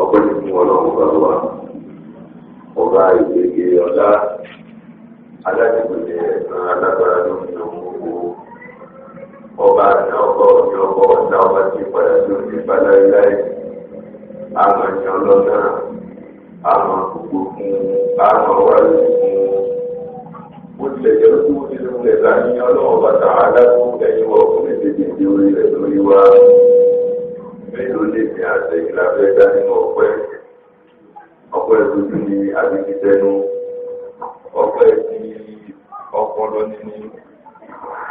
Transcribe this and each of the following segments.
ọpẹ́ ní fún Ọlọ́run bàbá wa ọba ìgbèkè ọlá alájùmọ̀lẹ̀ ẹ̀sán alágbára ló ń yan gbogbo ọba àná ọba ọ̀nà ọba ọ̀nà ọba tí padà tó ti bá láéláé àmọ̀ ìyàn lọ́nà àmọ̀ gbogbo fún àmọ̀ wà lórí fún bó tilẹ̀ jẹ́ lójú nínú ẹ̀dá ní Ọlọ́run bàtà alágbó ẹ̀yìn ọkùnrin tètè dé orí rẹ̀ lórí wa mélòó lè fi àtẹ̀yìn lábẹ́ dá nínú ọpẹ́ tuntun ní àbíkítẹ́nu ọpẹ́ tí ọpọlọ nínú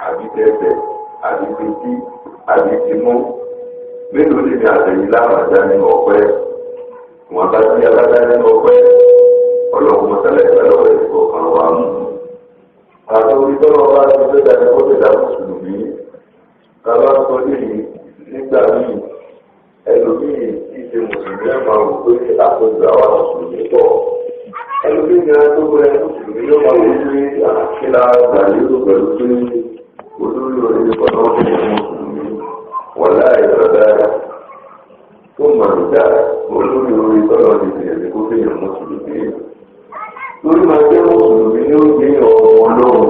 àbítẹ́tẹ̀ àbítẹ́tí àbítímú mélòó lè fi àtẹ̀yìn lábàdá nínú ọpẹ́ wọn bá sí abádá nínú ọpẹ́ ọlọ́run mọ́tàlẹ́ ìgbàlọ́wọ́ ẹ̀ kọ̀ọ̀kan wà mú. àti orí tọ́lọ́ bá ti fẹ́ dáná kó tẹ̀dá mùsùlùmí bàbá sọ léyìí nígbà míì ẹlòmíì tí ìṣe mùsùlùmí ẹ̀ máa wò pé àtọ́jú àwa mùsùlùmí pọ̀ ẹlòmíì ní ẹni tó gbé mùsùlùmí yóò máa wò pé àkílà gbà lérò pẹ̀lú pé olórí orí ìkọ̀nà ọ̀sẹ̀ mùsùlùmí wọ̀ láì lọ́dá tó mọ̀ nígbà olórí orí tọ́lọ́ ní ìṣẹ̀lẹ̀ kó fẹ́yàn mùsùlùmí lórí máa jẹ́ mùsùlùmí ní ó gbé ọmọ ọlọ́run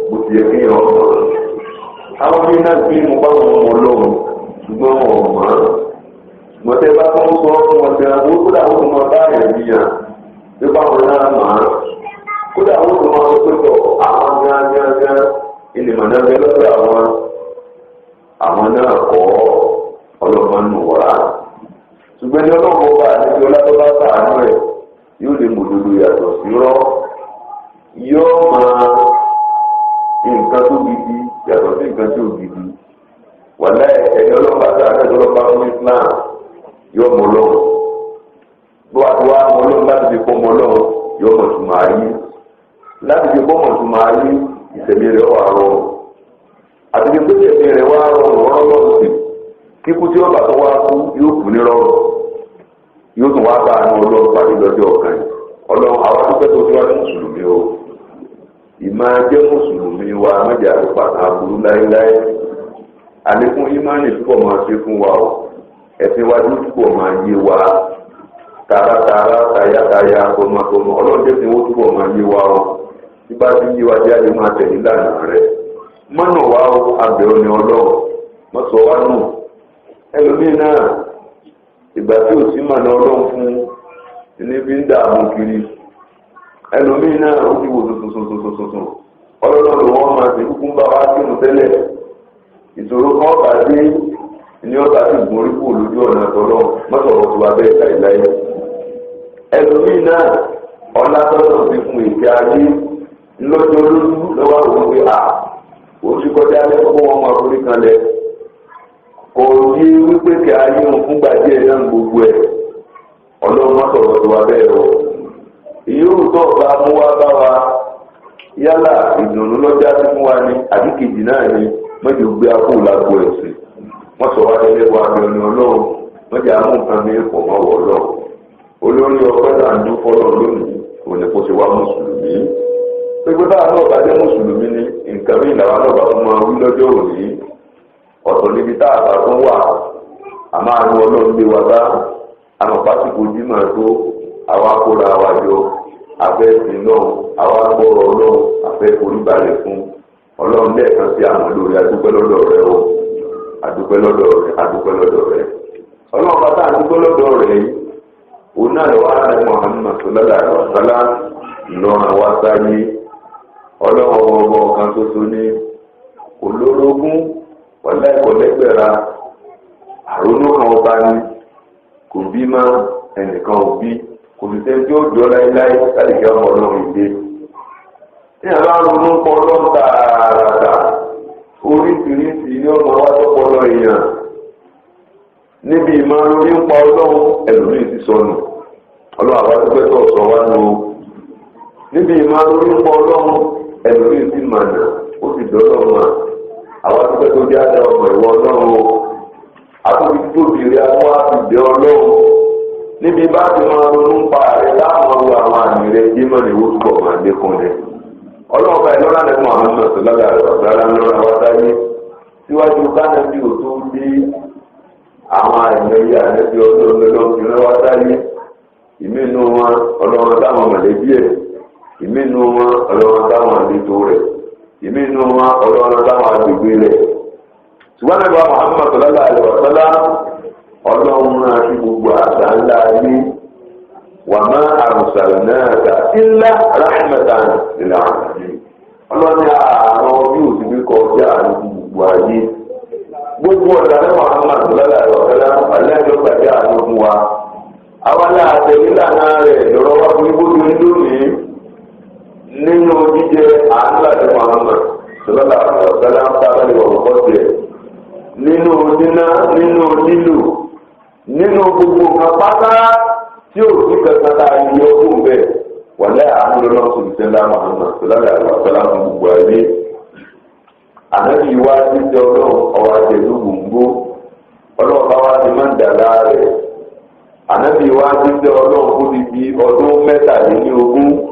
bó ti yẹ kéèyàn ọmọ àwọn bí náà gbé mo bá wọn ọmọ ọlọ́run ṣùgbọ́n wọn ò mọ̀ ọ́ mọ̀tẹ́ bá tó ń sọ fún wọn tẹ̀lé àwọn kódà wọn tó máa bá àyàn níyàn bí báwọn náà mọ̀ ọ́ kódà wọn tó máa tó tọ̀ àwọn gángan ìnìmọ̀ náà bẹ lọ́dọ̀ àwọn náà kọ́ ọlọ́mọ nù wá ṣùgbọ́n ní ọlọ́mọ bá níbi ọlọ́dọ́ bá sàánú ẹ̀ yóò lè mọ òdodo yàtọ̀ sí rọ́ yóò máa nǹkan tó gidi yàtọ̀ sí nǹkan tó gidi wàlẹ́ ẹ̀yìn ọlọ́mọ àti àtẹ̀jọ́lọ́pàá fún Islam yóò mọ lọ́wọ́ bó wá mọ lọ́wọ́ láti fi kọ́ mọ lọ́wọ́ yóò mọ̀ tún máa yí láti fi kọ́ mọ̀ tún máa yí ìṣẹ̀mí rẹ̀ wà rọrùn àti fi pé ìṣẹ̀mí rẹ̀ wà rọrùn rọ́rùn sí kíkú tí ọba tó wá kú yóò kú ní rọrùn yóò tún wá bá àánú Ọlọ́run pàdé lọ́jọ́ ọ̀kan yìí Ọlọ́run àwọn tó fẹ́ tó ti wá ní mùsùlùmí o ìmáa jẹ́ mùsùlùmí wa mẹ́jẹ̀ àlùpàtà aburú láéláé àlékún ìmánì púpọ̀ máa ṣe fún wa o ẹ̀sìn wájú púpọ̀ máa yé wa tààràtààrà tayátayá tọmọtọmọ Ọlọ́run jẹ́ sìn wọ́n púpọ̀ máa yé wa o tí bá ti yé wa jáde máa tẹ̀lé lánàá rẹ̀ mọ́nà wa o abẹ́ ọ ní Ọlọ́run mọ́sọ wa nù ẹlòmíín náà ìgbà tí ò sí màná Ọlọ́run fún níbi ń dààmú kiri ẹlòmíín náà ó ti wò tuntun Ọlọ́run ló wọ́n máa ti kúkú bá wa sínú tẹ́lẹ̀ ìṣòro kan ọ̀tà dé ní ọ̀tà tí gùn orí kù lójú ọ̀nà tọ́lọ́ mọ́sọ̀rọ̀ tó wá bẹ́ẹ̀ láìláì ẹlòmíín náà ọ̀nà tọ́lọ̀ ti fún èdè ayé lọ́jọ́ lójú lọ́wọ́ àwọn pé oṣù kọjá lẹ́kọ̀ọ́ wọn máa forí kan lẹ̀ kò yí wípé kí ayé òun fúngbà díẹ̀ náà gbogbo ẹ̀ Ọlọ́run mọ́sọ̀rọ̀ tó wá bẹ́ẹ̀ lọ ìyóò tó ọba mú wá bá wa yálà ìdùnnú lọ́jà tí fún wa ní àdìkejì náà ni mọ́jọ gbé akó lágbo ẹ̀sìn wọ́n sọ wá tẹ́lẹ̀ wá bí ọ̀nà Ọlọ́run mọ́jọ amú nǹkan mi pọ̀ mọ́ wọ̀ lọ olórí ọpẹ́ náà ń dún fọ́lọ́ lónìí kò ní kó ṣe wá mùsùlùmí pépé báwa náà bá jẹ́ mùsùlùmí ní nǹkan mi ìlànà náà bá fún wa wí lọ́jọ́ òní ọ̀tọ̀ níbi tá a bá tún wà a máa lu Ọlọ́run gbé wa bá àwọn pásítọ̀ jímọ̀ tó àwa kóra wa jọ abẹ́sìn náà àwa gbọ́rọ̀ Ọlọ́run àfẹ́ oríbalẹ̀ fún Ọlọ́run lẹ́ẹ̀kan sí àwọn olórí adúpẹ́ lọ́dọ̀ rẹ o adúpẹ́ lọ́dọ̀ rẹ Ọlọ́run bá tá adúpẹ́ lọ́dọ̀ rẹ yìí òun náà lọ́wọ́ ààrẹ Muhammad sallallahu alaihi wasallam lọ́rùn wá sáyé Ọlọ́run ọmọ ọ̀kan ṣoṣo ní olórogún wọlé ìkọlẹ́gbẹ̀ra àrònú kan ọba ní kò bí má ẹnìkan ò bí kò sì tẹ́ tí ó jọ láéláé láti kí ọmọ Ọlọ́run ìdè ní àbá ronú pọ̀ Ọlọ́run tààràtà oríṣiríṣi ní ọmọ wa tó pọ̀ lọ èèyàn níbi ìmọ̀ lórí ń pa Ọlọ́run ẹlòmíì ti sọnù Ọlọ́run àwa tó fẹ́ tó sọ wá nù níbi ìmọ̀ lórí ń pa Ọlọ́run ẹlòmíì ti mànà ó sì dọ́lọ́ mà àwa tó fẹ́ tó dé àdá ọmọ ìwọ Ọlọ́run o àtúntò tóbi rẹ àwọn àfìdé Ọlọ́run níbi bá ti máa ronú ń pa rẹ láwọn ọwọ́ àwọn àmì rẹ jẹ́ mọ́ ní owó túbọ̀ máa dé kún rẹ Ọlọ́run bá ìlọ́ra lẹ́kùn àwọn ọmọ ìṣọ̀lá rẹ̀ ọ̀sára ńlọ́ra wá sáyé síwájú kánẹ́bí ò tó dé àwọn àìmọye ànẹ́bí ọlọ́run lọ́wọ́ wá sáyé ìmínú wọn ọlọ́run táwọn mọ̀lẹ́bí ẹ̀ ìmínú wọn ọlọ́run táwọn àlejò rẹ̀ ìmínú wọn ọlọ́run táwọn agbègbè rẹ̀ ṣùgbọ́n nígbà Muhammad sallallahu alaihi wasallam ọlọ́run náà ti gbogbo àgbà ńlá ayé wa ma arsalnaka illa rahmatan lil alamin ọlọ́run àwọn bí òsibí kọjá àti gbogbo ayé gbogbo ọ̀dà ní Muhammad sallallahu alaihi wasallam aláìjọ gbàjá àlógún wa àwọn àtẹ̀lélànà rẹ̀ lọ́rọ̀ wá fún ibùdó lónìí nínú jíjẹ àánúlà ní Muhammad sallallahu alaihi wasallam tábàlì ọ̀pọ̀ tiẹ̀ nínú níná nínú lílù nínú gbogbo nǹkan pátá tí ò sí kankan tá a yọ fún bẹ́ẹ̀ wọlé àánú lọ́nà sọ̀tẹ́lá Muhammad sallallahu alaihi wasallam fún gbogbo ayé ànábì wá jíjẹ ọlọ́run ọwọ́ àjẹlú gbòǹgbò ọlọ́ọ̀bá wá ti máa ń dà láàrẹ̀ ànábì wá jíjẹ ọlọ́run kó ti di ọdún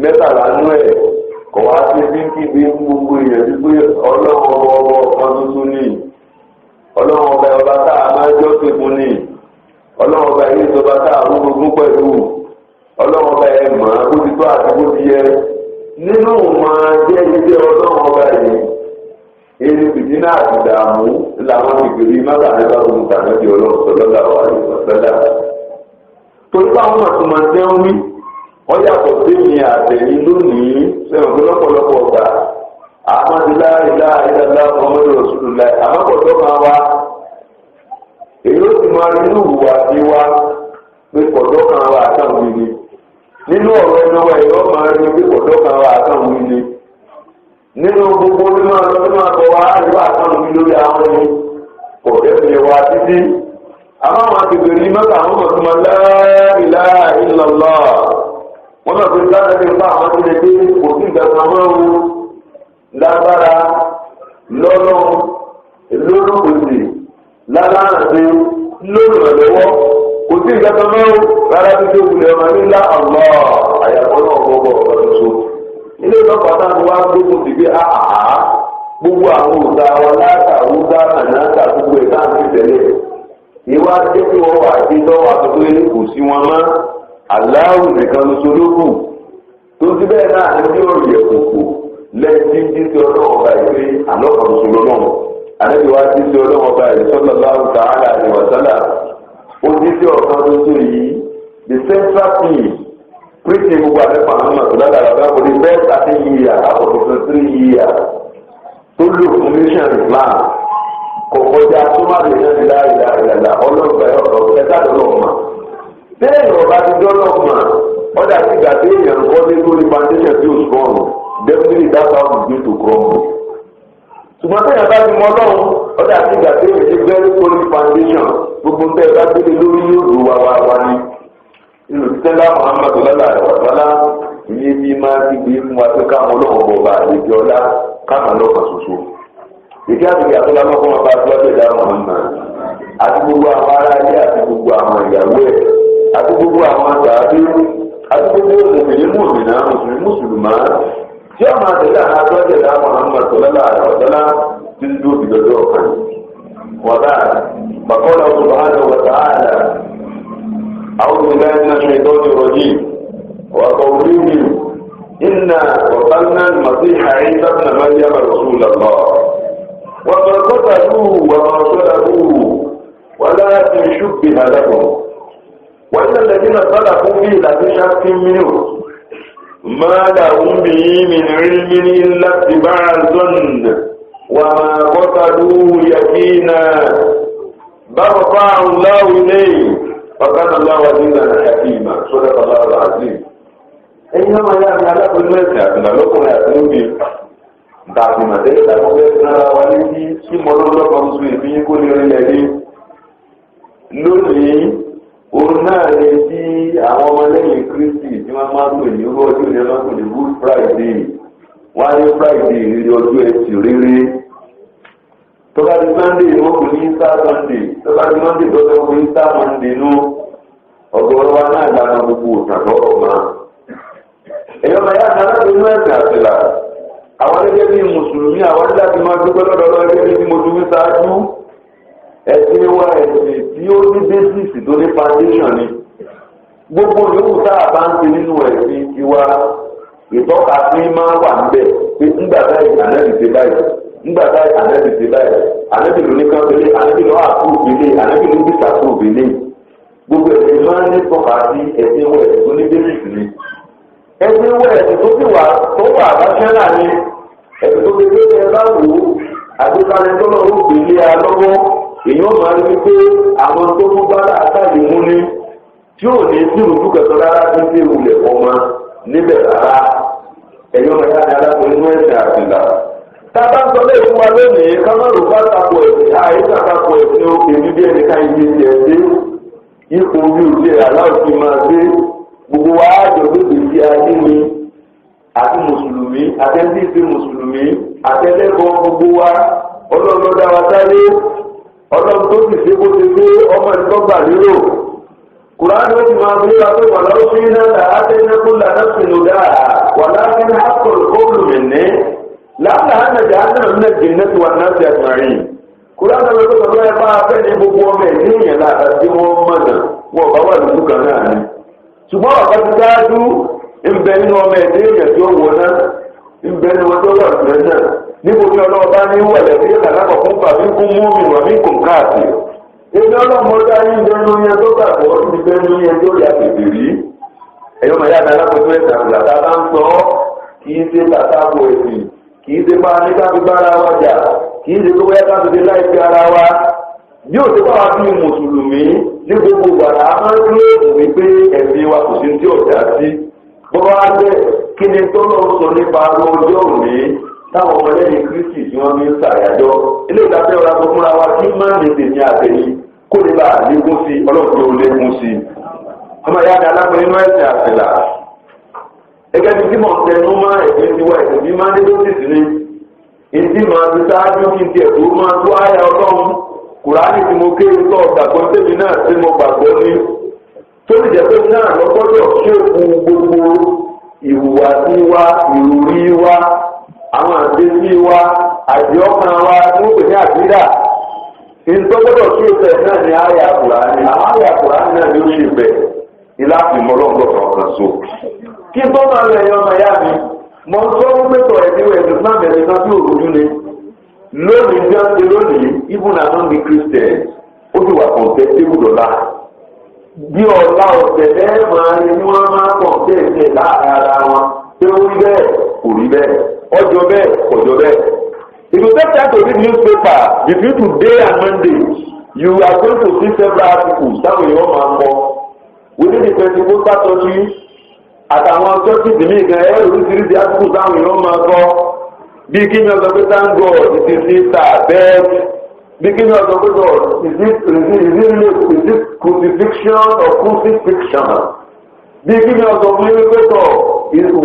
mẹ́tàlá nú ẹ̀ kọ̀ wá sí bíńkìbí gbogbo èèyàn wípé ọlọ́run ọba ọ̀kan tuntun ní ọlọ́run ọba tá a máa jọ́ sí fún ní ọlọ́run ọba ilé ìjọba tá a rú gbogbo pẹ̀lú ọlọ́run ọba ẹ̀ mọ̀ á bó ti tó àti bó ti yẹ nínú máa jẹ́ ilé ọlọ́run ọba yìí èrè fìdínà àti ìdààmú làwọn ìgbèrè mábàáníbà tó ń tàbí di ọlọ́run sọlọ́lá wà ní ọ̀sẹ́lá torí báwọn àtúmọ̀ jẹ́ ń wí wọ́n yàtọ̀ sí mi àtẹ̀yìn lónìí sẹ́wọ̀n tó lọ́pọ̀lọpọ̀ ọ̀gbà àmọ́dúlá ìlà ìdàlá ọmọdé Rasulullah àmọ́pọ̀tọ́ máa wá èyí ó sì máa rí inú ìwà sí wa pé pọ̀tọ́ kan wà àtàwọn ìní nínú ọ̀rọ̀ ẹnu wa èyí ó máa rí pé pọ̀tọ́ kan wà àtàwọn ìní nínú gbogbo nínú ọ̀rọ̀ nínú àtọ̀ wa àríwá àtàwọn ìní lórí àwọn ẹni kò dẹ́sẹ̀ wa títí àmọ́ àwọn àtìgbèrè mẹ́ta àwọn ọmọ tó máa la ilaha illallah wọ́n náà fi dáná ní ipa àwọn ilé dé kò sí ìgbàgbọ́ ọlọ́run lágbára lọ́nà lórúkọ̀sì lálàáńdé lórúkọ̀lọ́wọ́ kò sí ìgbàgbọ́ ọlọ́run rárá tó tó wulẹ̀ ọmọ nílá ọ̀lọ́ àyàfọ́ náà gbogbo ọ̀gá tuntun ilé ìjọba náà ti wá gbógun sí pé àhàhà gbogbo àwọn òòtà wa láàtà wúdà ànáàtà gbogbo ẹ̀ náà ti tẹ̀lé ìwà jẹ́ kí wọ́n wà sí lọ́wọ́ àtúntò kò sí wọn mọ́ aláwù nìkan ló solókù tó ti bẹ́ẹ̀ náà ní bí ó yẹ kókó lẹ́yìn tí ti ọlọ́wọ́ ọba ìwé àlọ́kàn tó solo náà àlejò wa ti ti ọlọ́wọ́ ọba ìwé sallallahu ta'ala alaihi wa sallam ó ti ti ọ̀kan tó tó yìí the central theme preaching gbogbo àdẹ́pà àwọn ọmọ ìlànà àgbà for the first 30 years àbọ̀ 23 years tó lò fún mission Islam kò kọjá tó má lè ní ìlà ọlọ́gbà ọ̀rọ̀ ẹ̀ka lọ́wọ́ bẹ́ẹ̀ ọba ti dọ́lọ́ mà ọ̀dà tí gàdé èèyàn kọ́ ní lórí foundation tí ó strong definitely that house is going to crumble. ṣùgbọ́n tẹ̀yàn bá ti mọ ọlọ́run ọ̀dà tí gàdé èèyàn ti very solid foundation gbogbo tẹ̀ bá gbélé lórí yóò lò wá ní. nínú títẹ́lá Muhammadu lọ́la àwàdọ́lá ìyẹn bí máa ti gbé fún wa pé káwọn ọlọ́run bọ̀ bá àlejò ọlá káwọn ọlọ́kan ṣoṣo. ìdí àtìgbà tó lámọ́ fún ọba tó lọ́dẹ̀ dá Muhammad àti gbogbo àwọn ará ilé àti gbogbo àwọn ìyàwó ẹ̀ àti gbogbo àwọn àgbàdé àti gbogbo mùsùlùmí mùsùlùmá tí ọmọ àtẹlẹ àwọn àtọ́jẹ̀ dá Muhammad sallallahu alaihi wasallam tí ń dúró ìdọ́jọ́ ọ̀kan wàdà bàkọ́lá subhanahu wa ta'ala a'udhu billahi minash shaitanir rajim wa qawlihi inna qatalna al-masiha 'Isa ibn Maryam rasulallah wa ma qataluhu wa ma salabuhu walakin shubbiha lahum وإن الذين صدقوا فيه لفي شك منه ما لهم به من علم إلا اتباع الظن وما قتلوه يقينا بل رفعه الله إليه وكان الله عزيزا حكيما صدق الله العظيم أيما يعني على كل ما يسمع لكم يقولون به dàbí màdé ìdàgbàsókè náírà wa ní kí mọ́lọ́lọ́pàá ń sún ìpín kó ní orílẹ̀-èdè lónìí. Òun náà lè tí àwọn ọmọlẹ́yìn Kristi tí wọ́n máa ń pè ní irú ọjọ́ ìyẹn máa ń pè ní Good Friday. Wọ́n á ní Friday rírí ọjọ́ ẹtì rírí. Tó bá di Sunday ni wọ́n kò ní Easter Sunday. Tó bá di Monday tó fẹ́ kó Easter Monday nú. Ọ̀gọ̀rọ̀ wa náà lànà gbogbo òtàlọ́rọ̀ máa. Ẹ̀yọ́ máa yá àná láti inú ẹ̀sìn àtìlà. Àwọn gẹ́gẹ́ bí Mùsùlùmí àwọn láti máa dúpẹ́ lọ́dọọdọ́ gẹ́gẹ́ bí mo dúpẹ́ sáájú. ẹ̀sìn wa ẹ̀sìn tí ó ní bẹ́sìsì tó ní foundation ni gbogbo yòówù tá a bá ń ṣe nínú ẹ̀sìn tiwa ìtọ́ka sí máa wà níbẹ̀ pé ńgbà táyì ànábì ṣe báyìí ńgbà táyì ànábì ṣe báyìí ànábì ló ní kánfẹ́lẹ́ ànábì lọ́wọ́ àkúrò ilé ànábì ló ń bí sàkúrò ilé gbogbo ẹ̀sìn máa ń ní tọ́ka sí ẹ̀sìn wa ẹ̀sìn tó ní bẹ́sìsì ni ẹ̀sìn wa ẹ̀sìn tó wà àbáṣẹ́là ni ẹ̀sìn tó gbé ẹ bá wò ó àgbékalẹ̀ tó lọ́wọ́ gbélé a lọ́wọ́ èèyàn máa rí pé àwọn tó mú bá àtàlè mú ní tí ò ní sí ìrùjú kẹtọ rárá tí ń dé ìwúlẹ̀ ọmọ níbẹ̀ rárá ẹ̀yọ́ máa yára alákòó nínú ẹ̀sìn àbìlà. tábà ń sọ lé fún wa lónìí kámárù bá tako ẹ̀sìn àìsàn tako ẹ̀sìn òkè níbi ẹnìkan ibi ti ẹ̀dẹ́ ipò orí òkè aláwọ̀ ti máa dé gbogbo wa àjọ gbèsè sí ayé ni àti mùsùlùmí àtẹ́ńtì mùsùlùmí àtẹ́lẹ́kọ̀ọ́ gbogbo wa ọlọ́run dá wa sáré ọlọ́run tó sì ṣe bó ṣe gbé ọmọ ìtọ́gbà lérò kùránì ó ti máa gbé wa pé wàlá ó fi iná là á tẹ́ iná kúlà náà sínú dáa wàlá kí ní hàkùn olùmí ní láàlá ànàjà ànàmì náà jìnnà tí wà náà ti àtúnrí kùránì ó tó sọ bá fẹ́ ní gbogbo ọmọ ẹ̀ ní ìyẹn láta tí wọ́n mọ̀nà wọ́n bá wà lójú kan náà ni ṣùgbọ́n ọ̀pá ti dájú ń bẹ nínú ọmọ ẹ̀ ní ìyẹn tí ó wọ náà ń bẹ nínú ọjọ́ wà lójú náà níbo ni ọlọ́ọ̀bá ní wọ̀lẹ̀ bí ìkàlákọ̀ fún fàmí kún mọ́mì wà ní kùn káàkiri ebi ọlọ́mọdé ayé ń bẹnu yẹn tó gbàgbọ́ ti bẹnu yẹn tó yà tètè rí ẹ̀yọ́ màá yára alákòóso ẹ̀sà ìlàtà bá ń sọ kì í ṣe tàtàkù ẹ̀sìn kì í ṣe máa ní káfí bára wa jà kì í ṣe tó wáyé káfí dé láìpẹ́ ara wa bí ó ti bá wa bí mùsùlùmí ní gbogbo gbàrà á máa ń gbé wípé ẹ̀sìn wa kò sí tí ọ̀dà sí bọ́bá wá bẹ́ẹ̀ kí ni tó lọ sọ nípa ọjọ́ òní táwọn ọmọlẹ́yìn kristi tí wọ́n fi ń ṣàyájọ́ ilé ìdájọ́ ọ̀rọ̀ àgbọ̀ fúnra wa kí máa ń lè ní àtẹ̀yìn kó lè bá lékún sí ọlọ́run tó lékún sí ọmọ ìyá ni alákùnrin nínú ẹ̀sìn àtìlà gẹ́gẹ́ bí tí mo ń tẹnu máa ẹ̀sìn tiwa ẹ̀sìn bí máa ń dé lóṣìṣì ni ìdí máa ti ṣáájú kí n tiẹ̀ tó máa tó àyà ọlọ́run kùránì tí mo ké ń tọ́ gbàgbọ́ tèmi náà tí mo gbàgbọ́ ní tó lè jẹ́ pé náà lọ́gbọ́dọ̀ ṣéèkù gbogbo ìhùwàsí wa ìròrí wa àwọn àdéhùn wa àdéhùn wa tó pè ní àbídà ìtọ́gbọ́dọ̀ tí ó fẹ́ náà ní àyà Kùránì àwọn àyà Kùránì náà ni ó ṣe bẹ̀ ìlàpì mọ́lọ́gbọ̀n kan so. kí n tó máa lọ ẹ̀yọ́ ọmọ ìyá mi mo ń sọ wípé tọ̀ ẹ̀dínwó ẹ̀dùn náà bẹ̀rẹ̀ kan tí òrùjú ni lónìí bí wọ́n ṣe lónìí even among the Christians ó sì wà contestable dọ́là bí ọ̀la ọ̀sẹ̀ bẹ́ẹ̀ máa ní wọ́n máa contest láàrin ara wọn pé ó rí bẹ́ẹ̀ kò rí bẹ́ẹ̀ ọjọ́ bẹ́ẹ̀ kọjọ́ bẹ́ẹ̀. If you take time to read newspaper between today and Monday, you are going to see several articles táwọn èèyàn máa ń kọ within the Pentecostal churches àtàwọn churches mi gan ẹ oríṣiríṣi articles táwọn èèyàn máa kọ bí kí ni ọ̀sán pé thank God it is Easter bẹ́ẹ̀ bí kí ni ọ̀sán pé God is it crucifixion or crucifixion bí kí ni ọ̀sán fún yín pé tọ̀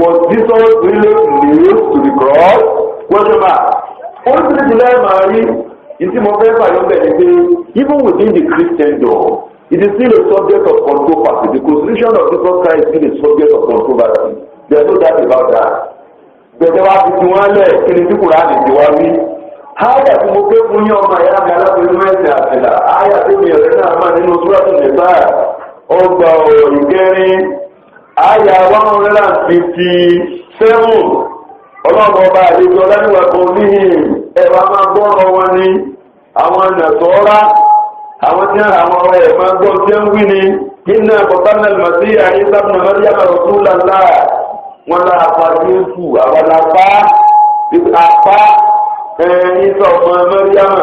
was Jesus really nailed to the cross? Question mark. Oríṣiríṣi lẹ́yìn máa rí ìtí mo fẹ́ fàyọ́ bẹ̀ ni pé even within the Christendom it is still a subject of controversy. The crucifixion of Jesus Christ is still a subject of controversy. There is no doubt about that. Bẹ̀rẹ̀ wá fi tiwọn lẹ̀ kí ni tí Kùránì ti wá wí. Áyà tí mo fẹ́ fún yín ọmọ ìyá mi aláboyún mẹ́sìn àtìlà áyà tí mi ọ̀rẹ́ náà máa nínú Súrátù Nìsá ọgbà ọ̀rọ̀ ìkẹrin áyà 157. Ọlọ́run ọba àlejò ọlọ́niwà kan níhìn ẹ̀rọ máa gbọ́rọ̀ wọn ní àwọn nàṣọ́rá àwọn tí àwọn ọ̀rọ̀ ẹ̀ máa gbọ́ tí ń wí ni iná bọ̀tánà màsí àyíká fún Maryam Rasulullah wọn lá apá Jésù àwọn apá ìsọ ọmọ Maryam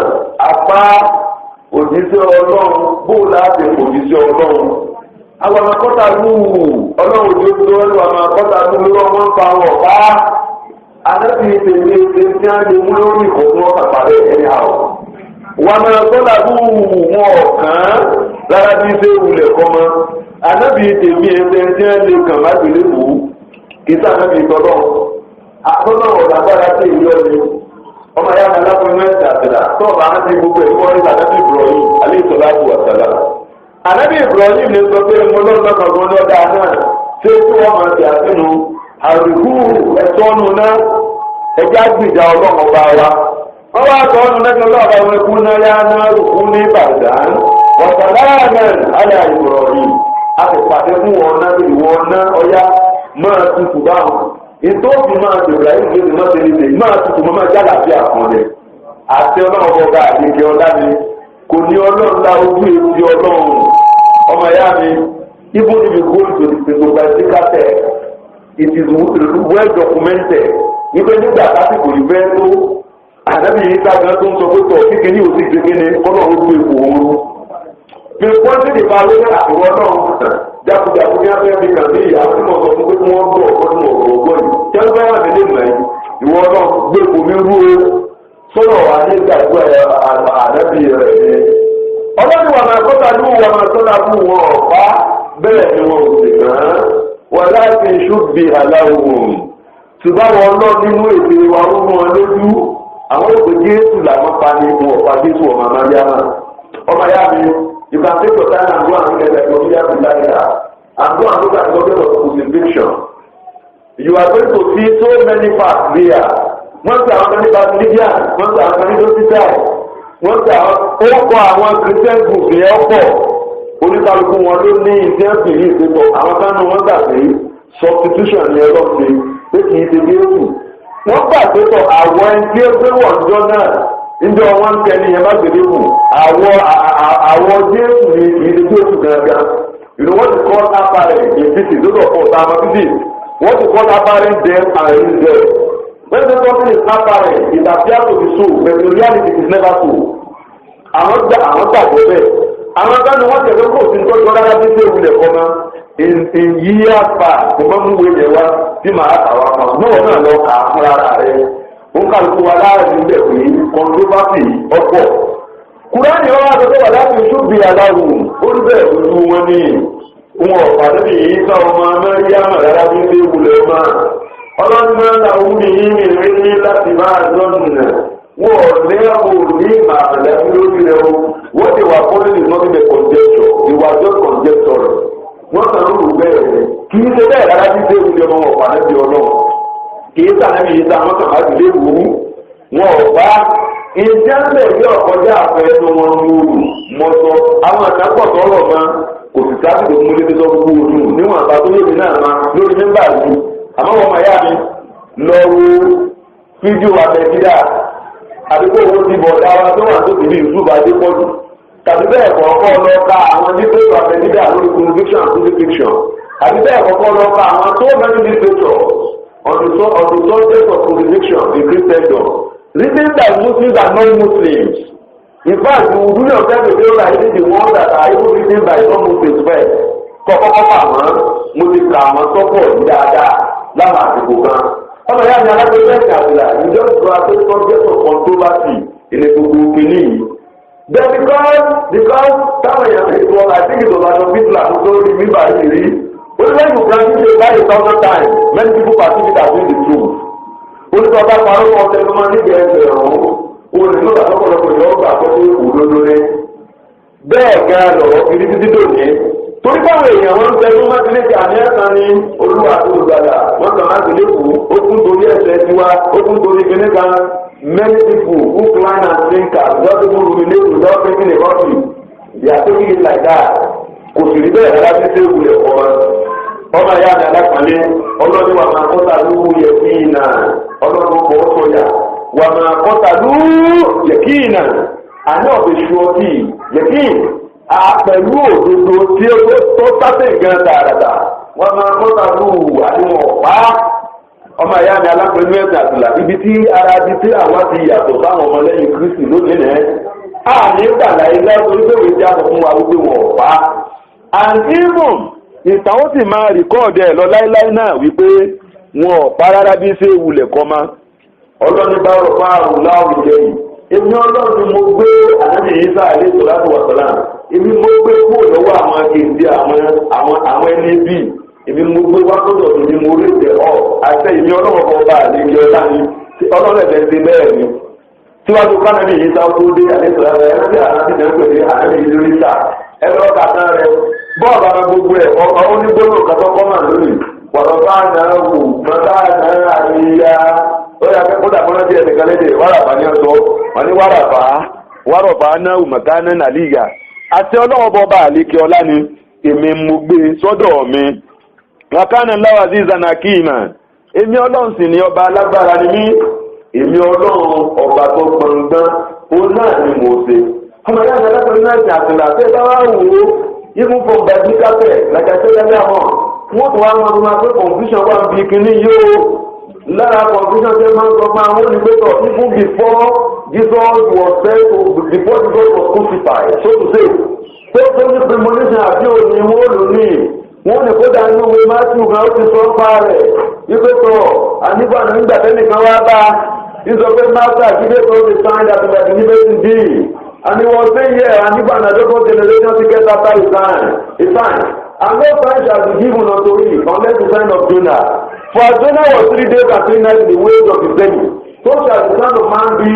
apá òjíṣẹ́ Ọlọ́run bó láti òjíṣẹ́ Ọlọ́run àwọn akọ́ta lù Ọlọ́run ojú tó lọ́wọ́ àwọn akọ́ta lù lọ́wọ́ wọn pa wọn pa. Ànábì tèmi tí a lè mú lórí ìkọ̀ọ̀tún ọ̀pàá rẹ̀ ẹni àwọ̀. Wọ́n máa gbọ́dọ̀ bú wọn ọ̀kan lára bí ṣe wulẹ̀ kọ́ mọ́. Ànábì tèmi ẹgbẹ́ tí a lè kàn má gbélé wò ó. Kìí sànábì tọ́lọ́. Àtọ́lọ́ ọ̀dàgbára sí ìlú ọ̀ni. Ọmọ ya mi alákùnrin mẹ́ta àtẹ̀dá. Tọ́ọ̀bù àwọn ti gbogbo ẹ̀ wọ́n rí Ànábì Ibrahim alẹ́ ìtọ́lá bù wàsálà. Ànábì Ibrahim lè sọ pé mo lọ́dọ̀ àrùkú ẹ̀tọ́nu náà ẹjẹ́ àgbìjà ọlọ́run ọba wa wọ́n wá sọ ọ́nà mẹ́jọ lọ́wọ́ àwọn ẹkún náà yá náà rùkú ní Ìbàdàn wọ̀sàlámẹ́n alẹ́ àìsọ̀rọ̀ yìí a ti pàdé fún wọn náà ìwọ náà ọyá máa tutù báwọn ètò òfin máa dòrò ayé ìgbésẹ̀ máa tẹ̀lé tẹ̀lé máa tutù máa já làbí àkànlẹ̀ àti ọlọ́run ọba àdéjẹ ọlá mi kò ní ọlọ́run lá ojú èsì ọlọ́run ọmọ ìyá mi even if you go to the biblical text it is well documented wípé nígbà lásìkò ìfẹ́ tó àdábì yìí ságan tó ń sọ pé tọ̀ kíkẹ́ ní òsì kékeré kọ́nà ó gbé ipò ooru fi pọ́ńtì nípa lórí àtiwọ́ náà jákujàku ní abẹ́ mi kàn sí ìyá tí mo sọ fún pé kí wọ́n gbọ́ ọ̀pọ̀ tí mo gbọ́ ọgbọ́n yìí tẹ́lifẹ́ wà nílé ìmọ̀ yìí ìwọ náà gbé ipò mi rú o sọ́nà wà ní ìgbàgbọ́ àdábì rẹ̀ ni. ọlọ́run wà máa kọ́ta lù wà máa tọ́lá fún wọn ọ̀pá bẹ́ẹ̀ ni wọn ò sì kàn án wà láti ṣùgbì aláwọ̀ ṣùgbọ́n wọn lọ nínú èdè wa ó mú wọn lójú àwọn òkè Jésù làwọn pa ní wọn ọ̀pá Jésù ọmọ amáyámà ọmọ ayá mi you can take your time and go and get like your leader and go and look at the object of crucifixion. You are going to see so many facts there. Wọ́n ti àwọn kan ní Baptist, wọ́n ti àwọn kan ní Dókítà, wọ́n ti àwọn Christian group yẹn pọ̀. Oníkálukú wọn ló ní ìdẹ́sì yìí ìpétọ̀ àwọn kan ní wọ́n gbà pé substitution ni ẹ̀rọ ṣe pé kì í ṣe Jésù. Wọ́n gbà pé tọ̀ àwọn ẹni tí ó gbé wọ̀njọ́ náà níjọ́ wọn ń tẹ̀lé yẹn má gbèdé kù àwọ̀ Jésù ni kì í ṣe Jésù gángan. You know what is called apparent in physics? Those of us are physics. What is called apparent death and real death? When something is apparent, it appears to be so, but in reality it is never so. Àwọn gbàgbọ́ bẹ́ẹ̀. Àwọn kan ní wọ́n tẹ̀lé kò sí nítorí wọn lára bí ṣé ìwúlẹ̀ kọ́ mọ́. In years past, mo máa ń mú wẹ̀yẹ̀ wá tí màá kà wá kan. Níwọ̀n náà lọ kà á fúnra rẹ̀. Ó ń kálukú wa láàrin ilẹ̀ pé controversy ọ̀pọ̀. Kùránì ọ̀rọ̀ àtọ́tọ́ wà láti ṣùgbì aláwò ó ń bẹ̀rẹ̀ lójú wọn ní wọn ọ̀pá níbi yìí sá ọmọ Màríyámà rárá bí ṣe wulẹ̀ máa. Ọlọ́run náà wú ní yín mi rí láti máa lọ́nà. Wọ́n lẹ́wọ̀ ní màálẹ́ lórí rẹ̀ o. Wọ́n ti wà fún ní not even conjecture. Ìwà just conjecture. Wọ́n sàn lóru bẹ́ẹ̀ ni. Kì í ṣe bẹ́ẹ̀ rárá bí ṣe wulẹ̀ ọmọ ọ̀pá níbi ọlọ́run. Kì í sànẹ́bí yìí sá wọ́n sàn láti lé wù ú. Wọn ọ̀pá ìjẹ́ńbẹ̀ bí ọ̀kọ́jà àfẹ́sọ wọn lóru mọ́tọ́ àwọn àtàkọ̀ tọrọ ma kò sì sábìdì fún ilé tó gbogbo ojú níwọ̀n àbá tó lóbi náà ma lórí nígbà yìí àmọ́ wọn máa yá mi lọ wo fídíò abẹ́gídà àdúgbò owó ti bọ̀ dára tó wà tó ti bí ìṣúbà dé pọ́jù tàbí bẹ́ẹ̀ kọ̀ọ̀kọ́ lọ ka àwọn newspaper abẹ́gídà lórí conviction and crucifixion àbí bẹ́ẹ̀ kọ̀ọ̀kọ́ lọ ka àwọn tó many newspapers on the subject of crucifixion in Christendom. Written by Muslims and non-Muslims. In fact, you will do yourself a favor by reading the ones that are even written by non-Muslims first. Kọ́kọ́kọ́ kà wọ́n, mo ti kà wọ́n sọ́pọ̀ dáadáa láwọn àsìkò kan. Ọmọ ìyá mi alágbèéká ẹ̀sìn àbílà, you just go out to subject of controversy ilé gbogbo kìíní yìí. Then because táwọn èèyàn ti sọ, I think it was Adolf Hitler tó rí mi báyìí rí. Only when you practice it by 1,000 times, many people perceive it as being the truth. Olùkọ́ bá parọ́ wọn tẹnu máa níbi ẹsẹ̀ ọ̀hún olùkọ́ àtọ́kọ̀lọpọ̀ ìyọ́ ọgbà àkọ́kọ́ òdodo rẹ̀ bẹ́ẹ̀ gan lọ̀rọ̀ kiri títí dòní torí báwọn èèyàn wọn ń tẹnu máa ti lè jà ní ẹ̀sán ní olúwa tó gbàdà wọn kàn máa ti lè kú ó kún torí ẹsẹ̀ tiwa ó kún torí kíní kan many people who climb and drink without even ruminate without taking a coffee they are taking it like that kò sì rí bẹ́ẹ̀ rárá títí ìwúlẹ̀ ọmọ ìyá mi alápàlẹ́ ọlọ́dún wà máa kọ́ta lóhùn yẹ kí iná ọlọ́dún kọ́ sọ́yà wà máa kọ́ta lóhùn yẹ kí iná àní ọ̀bẹ ṣùọ́tì yẹ kí pẹ̀lú òdodo tí ó tó sáté gan dáadáa wà máa kọ́ta lóhùn àdéhùn ọ̀pá ọmọ ìyá mi alápàlẹ́ mẹ́ta àtìlá ibi tí ara di tí àwa ti yàtọ̀ sáwọn ọmọlẹ́yìn Kristi lónìí nìyẹn àní gbàlá ilé orí pé wòye jáde fún wa wípé wọn ọ̀pá and even ìtàn ó sì máa rìkọ́ọ̀dù ẹ̀ lọ láíláí náà wípé wọn ò pa rárá bí ṣe wulẹ̀ kọ́ ma ọlọ́ni bá rọ̀ fún àrùn láwùjẹ yìí èmi ọlọ́run ni mo gbé ànábì Ìsá àlẹ́ ìtọ́ láti wà sọ́lá èmi mo gbé kúrò lọ́wọ́ àwọn akéde àwọn ẹni bíi èmi mo gbé wá lọ́dọ̀ tó ní mo rí ìtẹ̀ ọ́ àṣẹ èmi ọlọ́run kọ́ bá àlejò ọlá ni ọlọ́run ẹ̀fẹ̀ ṣe bẹ́ẹ̀ ni síwájú kánábì Ìsá tó dé àlẹ́ ìtọ́ bọ́ọ̀lù ara gbogbo ẹ̀ onígbóná kàtọ́ kọ́mà lónìí wọ̀lọ́ bá náà wù mọ́tà náà àríyá ó yà kẹ́kọ̀ọ́ kódà mọ́nà bí ẹnìkan lédè wàràfà ní ọ̀sọ́ wọn ní wàràfà náà ùmọ̀ká náà nàlíyà àti ọlọ́wọ́ bọba àlékè ọlá ni èmi mo gbé sọ́dọ̀ mi wàkánà láwà sí zanakima èmi ọlọ́run sì ni ọba alágbára ni mí èmi ọlọ́run ọba tó gbọ̀ngbọ́n òun náà ni mo ṣe ọmọ ìyá mi alágbára náà ti àtìlà tẹ́ bá wà wò ó even from biblical text like I said earlier on wọ́n tún wá wọn máa pé confusion wà bí kíní yóò lára confusion tẹ́ máa ń sọ fún àwọn onígbẹ́tọ̀ even before Jesus was said to before Jesus was crucified so to say tó ní premonition àti òní wọ́n lò ní wọ́n ní kó dání ìwé Matthew kan ó ti sọ fà rẹ̀ ìgbẹ́tọ̀ àníbà nígbà tẹ́nìkan wá bá ìsọ pé master ìgbẹ́tọ̀ ti sign that the university deal. And he was saying, yeah, and even another generation to get after his sign. And no sign shall be given unto him, unless the sign of Jonah. For as Jonah was 3 days and 3 nights in the waves of his belly, so shall the Son of Man be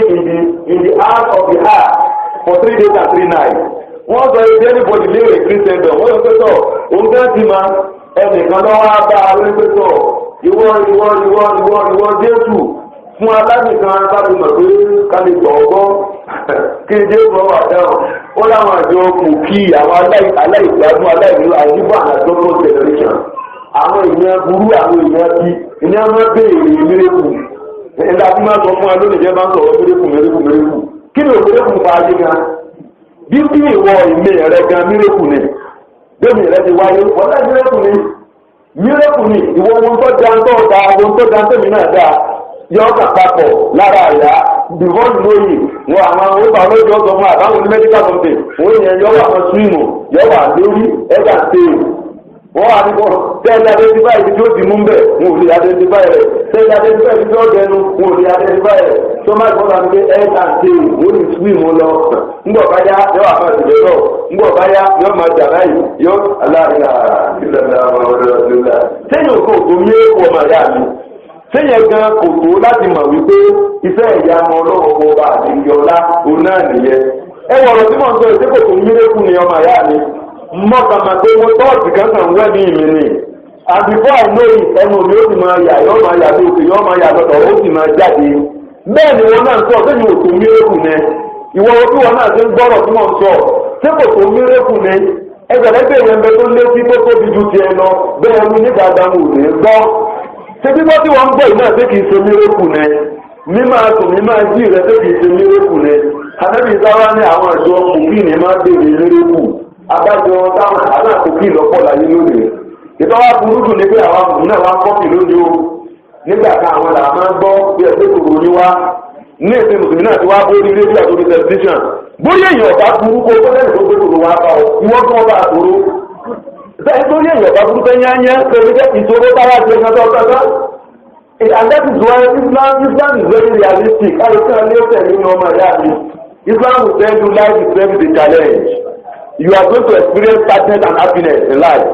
in the heart of the earth for 3 days and 3 nights. Once there is anybody live in Christendom, wọ́n yọ pé tọ̀, òun gán ti ma ẹnìkan lọ́wọ́ á bá a lórí pé tọ̀, ìwọ Jésù. Fún alágbèékan láti mọ̀ pé ká lè gbọ̀ ọgbọ́n kí n jẹ́ gbọ́ wà dáhùn ó láwọn àjọ kò kí àwọn aláìgbádùn aláìníwá àyíbọ̀ àdàdọ́gbọ̀n generation àwọn èèyàn burú àwọn èèyàn bí ìyá máa béèrè mírèkù ẹ̀dá tí máa sọ fún ẹ lónìí jẹ́ máa ń sọ̀rọ̀ mírèkù kí ni òmírèkù fa ayé gan bí ìwọ ìmẹ̀ rẹ gan mírèkù ni bẹ́ẹ̀ni rẹ ti wáyé wọ́n láì mírèkù ni ìwọ ohun tó dáńtọ́ da ohun tó dáńtọ́ mi náà dáa yọ ọkà papọ̀ lára àyà before you know it wọn àwọn orúkọ olóòjọ ọsọ fún àbáwọn ní medical company wọn yẹn yọ wà fún swimo yọ wà lórí ẹgbà tèè wọn wà nípò tẹ́lẹ̀ identify ibi tí ó ti mú bẹ̀ wọn ò lè identify rẹ̀ tẹ́lẹ̀ identify ibi tí ó dẹnu wọn ò lè identify rẹ̀ tó má gbọ́dọ̀ àti pé ẹgbà tèè wọn ní swimo lọ ńgbọ̀ báyá yọ wà fún àtìlẹ́ náà ńgbọ̀ báyá yọ máa jà báyìí yọ aláàríyá sẹ́yìn gan kò tó láti mọ̀ wípé iṣẹ́ ìyanu ọlọ́run ọba àti ìyọlá òun náà nìyẹn. ẹ wọ̀rọ̀ tí mò ń sọ èdè kò tó mírèkù ni ọmọ ìyá mi mọ́kànmá pé mo tọ́ọ̀tì kankan wẹ́ ní ìmì ni and before I know it ẹnu mi ó sì máa yà yọ́ máa yà lóòkè yọ́ máa yà lọ́tọ̀ ó sì máa jáde. bẹ́ẹ̀ ni wọn náà ń sọ sẹ́yìn ò tó mírèkù ni ìwọ tí wọn náà ti ń gbọ́rọ̀ tí mò ń sọ ṣé kò tó mírèkù ni ẹgbẹ̀lẹ́gbẹ̀ yẹn bẹ tó létí tó tóbi ju tiẹ̀ lọ bẹ́ẹ̀ ni nígbà dáhùn ò ní gbọ́ ṣebí bọ́ tí wọ́n ń gbọ́ yìí náà ṣé kìí ṣe mírèkù ni mímá sùn mímá jí rẹ ṣé kìí ṣe mírèkù ni anábì sáwá ní àwọn ìjọ kòkí ni máa béèrè mírèkù abájọ táwọn aláàkókì lọ́pọ̀ láyé lónìí ìtọ́wá burúkú ni pé àwọn àmì náà wá kọ́kì lónìí o nígbà kan àwọn là máa ń gbọ́ bí ẹgbẹ́ kòkòrò ní wá ní èdè mùsùlùmí náà ti wá bórí rédíò àti orí tẹlifíṣàn bóyá èèyàn ọ̀tá burúkú tó lẹ́nu tó gbé kòkòrò wá bá ọ ìwọ́n tó wọ́n bá àtòrò bẹ́ẹ̀ tó ní èèyàn bá burú fẹ́ yányá pẹ̀lú jẹ́ ìṣòro táwa ṣe kankan kankan and that is why Islam is very realistic àìsí àlẹ́sẹ̀ nínú ọmọ ìyá mi Islam will tell you life is very the challenge you are going to experience sadness and happiness in life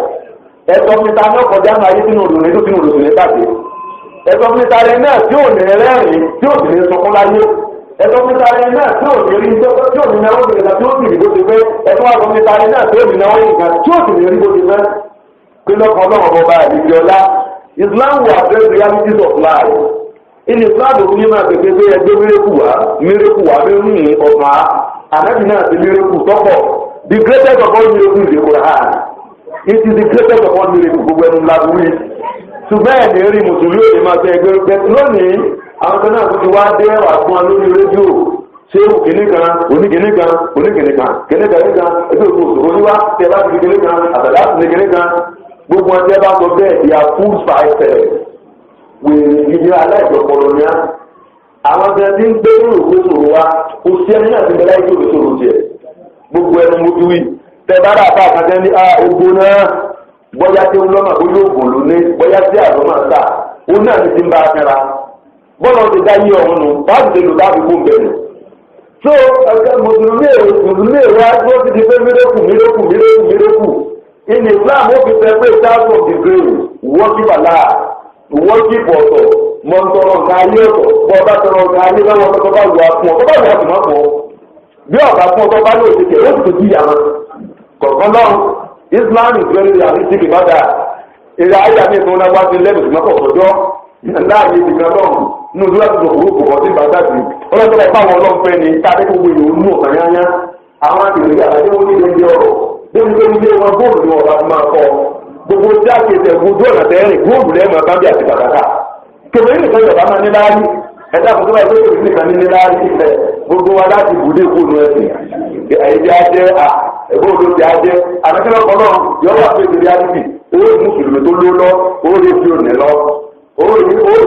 ẹ̀sọ́ fúnta náà kọjá náà ayé sínú òdòdó tó sínú òdòdó nípàdé ẹ̀sọ́ fúnta rẹ̀ náà tí ò ní rẹ́rìn tí ò sì ní sọkún láyé ẹ̀sọ́ fúnta rẹ̀ náà tí ò ní rí tí ò ní náwó nìkan tí ó sì rí bó ti fẹ́ ẹ̀sọ́ àgbọ̀n fúnta rẹ̀ náà tí ò ní náwó nìkan tí ó sì ní rí bó ti fẹ́ pé lọ́kàn náà ọba àdìgbì ọlá Islam will address realities of life in Islam òkú ní máa pèpè pé ẹgbẹ́ mírèkù wà lórí ọ̀fà ànábì náà ti mírèkù tọ́pọ̀ the greatest of all miracles is the Quran it is the greatest of all miracles gbogbo ẹnu làbúrí ṣùgbọ́n ẹ̀mí rí mùsùlùmí òní máa fẹ́ ẹgbẹ́ rẹ̀ lónìí àwọn kan náà tó ti wá dé wà fún wa lórí rédíò ṣé kìnìkan oníkìnìkan kìnìkan ẹgbẹ́ òkú oníwá tẹ bá ti kìnìkan àtàlá ti kìnìkan gbogbo ọjọ́ bá sọ bẹ́ẹ̀ ìyá full five wèrè ìdí aláìjọpọ̀lọ́ ní á àwọn ọjọ́ tí ń gbé lórí òkú sòrò wa kò sí ẹni náà ti bẹ láì tó sòrò tiẹ̀ gbogbo ẹnu mo ti wí tẹ bá dà bá àkàtẹ́ ní ogun náà bọ́yá tí ó lọ́mà ó yóò gùn lóní bọ́yá tí àlọ́ máa ń tà ó náà ti ń bá a fẹ́ra bọ́lá ti dá yí ọ̀hún nu báàbí ti lò dáàbí fún bẹ́ẹ̀ so mùsùlùmí èrò adúlọ́ ti di pé mírèkù in Islam ó fi fẹ́ pé south of the grave worship Allah worship ọ̀tọ̀ mọ̀ntọ̀rọ̀ nǹkan ayé ọ̀tọ̀ bọ́ ọba tọrọ nǹkan ayé lọ́wọ́ tó bá wù á fún ọ tó bá wù á fún ọ fún ọ bí ọba fún ọ tó bá lóò ṣe kẹ̀ ó sì tó jí yàrá kọ̀ọ̀kan náà Islam is very realistic about that èrè ayé àmì ìfún náà wá sí lẹ́bùsùn mọ́kọ̀ ọ̀dọ́ láàyè ìgbà náà nínú ìlú láti lòkúrò kò kọ́ sí bàtàkì ọlọ́tọ́ láì fáwọn ọlọ́pẹ́ ni káàdé gbogbo ìlú nù ọ̀kan yányá àwọn àgbèrè àtàdé wọn nílé ilé ọ̀rọ̀ débi pé ilé wọn góòlù ni ọ̀rọ̀ àti máa kọ́ gbogbo tí a kéde gbogbo ọ̀nà tẹ́rìn góòlù lẹ́ẹ̀mọ̀ bábí àti bàtàkà kébé nìkan yọ̀bá máa ní láàrí ẹ̀dá àkókò báyìí tó kébé nìkan ní láàrí ìfẹ́ gbogbo wa láti bùdé kóònù ẹ̀sìn ẹ̀yẹ́dẹ́ ajẹ́ ẹ̀gbọ́n òdo ti ajẹ́ àmẹ́kẹ́lẹ́ ọkọ̀ náà yọ wà pé ìdílé adìsí owó mùsùlùmí tó ló lọ owó lè fi òní lọ owó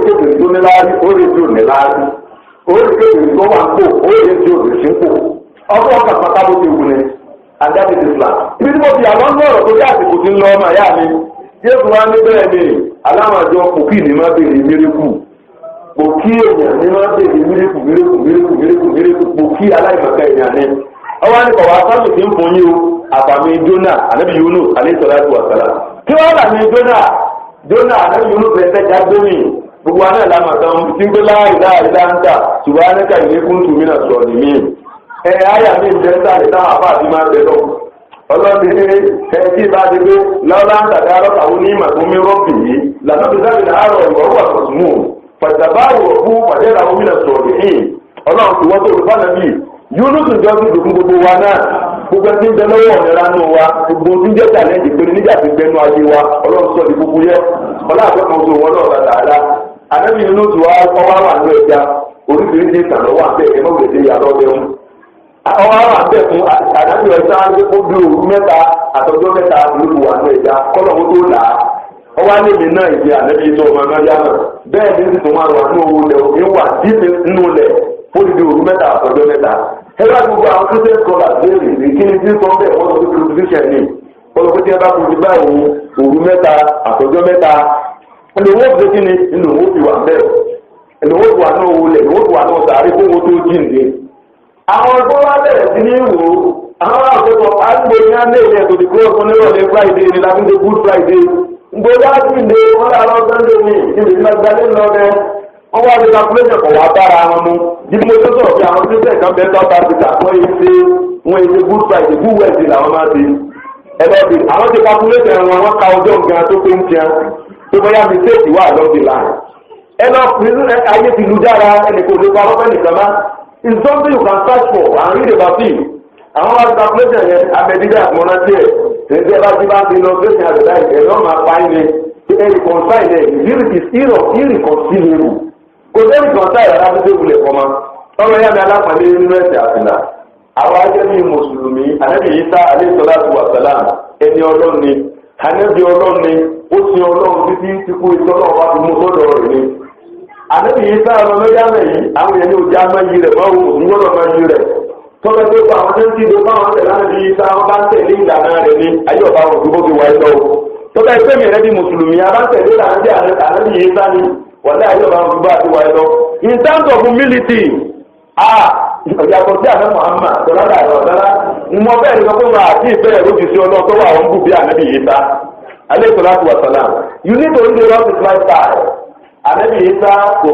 kébèrè tó ní láàrí owó lè fi òní láàrí owó kébèrè tó wà ń pò owó lè fi òní sí ń pò ọkọ̀ ọkà pátá bó ti wù ní adájọ́ Islam. ibi tí mo fi àwọn ọ̀rọ̀ tó yá àsìkò ti ń lọ ọmọ ìyá mi Jésù wá ní bẹ́ẹ̀ ni aláwàjọ kòkí ní má bèrè mérekù kòkí èèyàn ní má bèrè mérekù kòkí aláìmọ̀ká èèyàn ní. ọwọ́ ní kọ̀wá sábì tí ń fún yín o àfàmì Jónà ànábì Yúnù alayhi salatu wa salam. kí wọ́n bà ní Jónà ànábì Yúnù fẹ́ẹ́ tẹ́jà gbẹ́mì gbogbo àná ìlànà tán tí ń gbé láìláńtà subhanaka inni kuntu minas zalimin. àyà mi ń jẹ́ sáré táwọn àbá àti máa bẹ̀ lọ. ọlọ́dẹ tí bá ti gbé lọ́lá ń tàdá lọ́kàwọ́ ní ìmọ̀túnmí rọ́bì yìí lànà bí sábì láàárọ̀ ìwọ̀rọ̀ wà sọ̀tùmù pàtàkì fún pàdé àwọn mílẹ̀ sọ̀rọ̀ yìí ọlọ́run ti wọ́n tó rú fánà bíi Yúnúsù jọ sí ìdòkun gbogbo wa náà gbogbo ẹtí ń bẹ lọ́wọ́ ọ̀nẹ́ra nù wa gbogbo tí ń jẹ́ challenge pé níjà ti gbẹnu ayé wa ọlọ́run sọ di gbogbo yẹ ọlá àtọ́kùn oṣù wọn náà bàtà àdá àdébí Yúnúsù wa ọwọ́ àwọn àlọ́ ẹja oríṣiríṣi ìtàn lọ́wọ́ àbẹ́ ẹ̀mọ́ gbèsè yà lọ́wọ́ ẹ̀hún ọwọ́ àwọn àbẹ́ fún àdájọ́ ẹja ó bí òru mẹ́ta àtọ́jọ́ mẹ́ta lóko wà ní ẹja kọ́lọ́mù tó là á ọwọ́ alẹ́ mi náà ìdí àdébí tó ọmọ náà yá náà bẹ́ẹ̀ ní ti tó máa wà ní owó lẹ̀ òkè wà dídì nínú lẹ̀ fódìdí òru mẹ́ta àtọ́jọ́ mẹ́ta ẹgbẹ́ gbogbo àwọn christian scholars léèrè ní kí ni tí ń sọ bẹ́ẹ̀ wọ́n sọ pé crucifixion ni wọ́n sọ pé tí ẹ bá kúrò bá òru mẹ́ta àtọ́jọ́ mẹ́ta ẹni owó fi kí ni inú owó fi wà bẹ́ẹ̀ ẹni owó fi wà náà owó lẹ̀ ẹni owó fi wà náà sàárè fún owó tó jíǹde. àwọn ọgbọ́n wa bẹ̀rẹ̀ sí ní wò ó àwọn àkókò àgbo ní alẹ́ ilẹ̀ tó ti kúrò fún nírọ̀lẹ́ Friday ní lábúndé Good Friday gbogbo àjíǹde wọn làwọn Sunday ní ìdílé ìgbàgbọ́ lọ́dẹ wọ́n wá ní calculation kọ̀ wá bára wọn mú jíjí mo tó sọ̀rọ̀ bí àwọn christian kan bẹ́ẹ̀ South Africa wọ́n èsè Good Friday Good Wednesday làwọn máa ti ẹlọ́bì àwọn ti calculation wọn ka ọjọ́ nǹkan tó pé ń tiẹ́ tó bóyá mistake wà lọ́bì láàrin ẹlọ́bì ayé ti lu dára ẹnì kò lè pa ọlọ́pẹ́ nìkan má it's something you can search for and read about it àwọn wá calculation yẹn abẹ́dídà àmọ́ná tiẹ̀ ṣèǹtẹ́ bá ti bá ti lọ fẹ́sẹ̀ àbẹ̀dá ẹ̀rọ máa pa ẹ̀ ní irreconcilable irreconcilable kò sẹ́ni kan sáyà láti dé wulẹ̀ kọ́má ọmọ yá mi alápàdé nínú ẹ̀sẹ̀ àfìlà àwọn ajẹ́ bíi mùsùlùmí ànábì Ìsá alayhi salatu wa salam ẹni ọlọ́run ni ànábì ọlọ́run ni ó sin ọlọ́run títí tí kú iṣẹ́ ọlọ́run wá fi mú sọ́dọ̀ rẹ̀ ni ànábì Ìsá ọmọ mẹ́yàmẹ́ yìí àwọn èèyàn ní ojú amáyí rẹ̀ máa wù mùsùlùmí gbọ́dọ̀ máa yí rẹ̀ tọ́lá tó kọ àwọn tó ń kído báwọn tẹ̀lé ànábì Ìsá wọn bá ń tẹ̀lé ìlànà rẹ̀ ní ayé ọ̀bá wọn tó bó ti wáyé lọ́wọ́ tọ́lá ẹgbẹ́ mi rẹ̀ bí mùsùlùmí abáńtẹ̀lé ànábì Ìsá ni wọ́n ayé ọba wọn bá ti wáyé lọ. in terms of humility ìyàtọ̀ sí àná Muhammad sọlá àìrọ̀dára mo bẹ́ẹ̀ ni wọ́n máa àti ìbẹ̀rẹ̀ lójú sí ọlọ́run tó wà wọ́n bù bí ànábì Ìsá alayhi salatu wa salam you need to live up his lifestyle ànábì Ìsá kò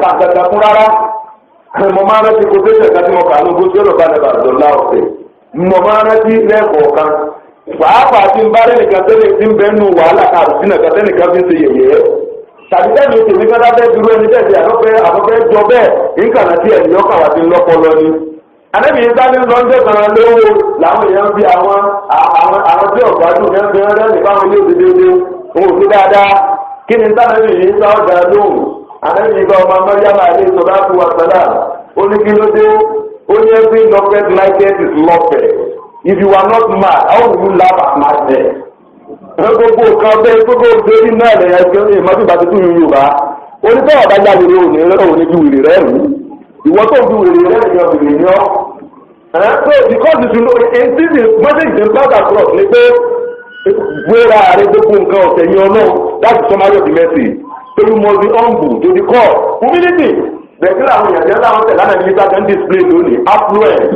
ká gàgà fún rárá mo máa rántí kó tẹ́sẹ̀ ká tí mo kà á lóko tí ó lọ́ọ́ bá dàbà dọ̀lá ọ̀sẹ̀ mo máa rántí lẹ́ẹ̀kọ̀ọ̀kan pàápàá tí ń bá rẹ̀ nìkan tẹ́lẹ̀ tí ń bẹ́ẹ̀ nù wàhálà káàdùsí náà kátẹ́ nìkan fi ń ṣe yẹ̀yẹ́ tàbí tẹ́lẹ̀ tí èmi kọ́dá bẹ́ẹ̀ dúró ẹni tẹ̀sí àfọ́fẹ́ jọ bẹ́ẹ̀ nǹkan àti ẹ̀yìn ọkàn wà ti ń lọ́pọ̀ lọ ni. ànábì Ìsá ní lọ́jọ́ kan lówó làwọn èèyàn bí àwọn tí ọ̀gbádùn ní ẹgbẹ́ rẹ̀ nípa àwọn ilé òde déédéé òun ò sí dáadáa kí ni ànábì Ìsá ọ̀dà lóhùn ànábì Ìsá ọmọ Maryam alayhi salatu wa salam ó ní kí ló dé ó ní every loved likeness is loved. If you are not mad, how will you laugh at madness? Gbogbo kan bẹ́ẹ̀ gbogbo ìgbéri náà lẹ́yìn ẹgbẹ́ ìmọ̀tò ìbàdí tó yún Yorùbá. Onífẹ́ ọ̀dájà wèrè òní òní ju wèrè rẹ̀ rú. Ìwọ tó ju wèrè rẹ̀ yàn wèrè ní ọ́. So because you know this is message in part across ni pé wéra rẹ̀ gbogbo nǹkan ọ̀sẹ̀ yín ọlọ́run láti summary of the message. So you must be humble to the core. Humility. Bẹ̀rẹ̀ àwọn èèyàn jẹ́ láwọn tẹ̀lé àná ní Ìsá kan display lónìí affluence.